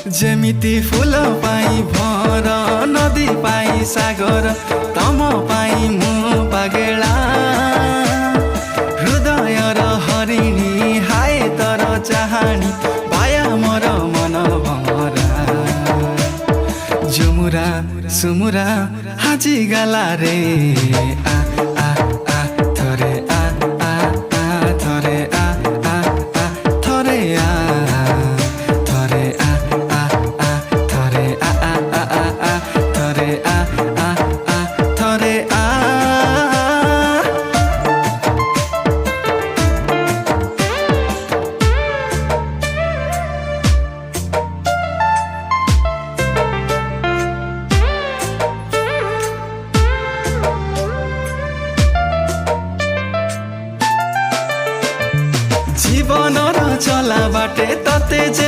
जेमिति फूल पाई भर नदी पाई सागर तम पाई मु पागेला हृदय र हरिणी हाय तर चाहनी पाया मोर मन भमरा झुमुरा सुमुरा हाजी गाला रे आ आ आ थरे आ आ आ थरे आ आ आ थरे आ थरे आ आ आ थरे आ आ आ आ थरे आ आ आ थरे आ जीवन र चला बाटे तते जे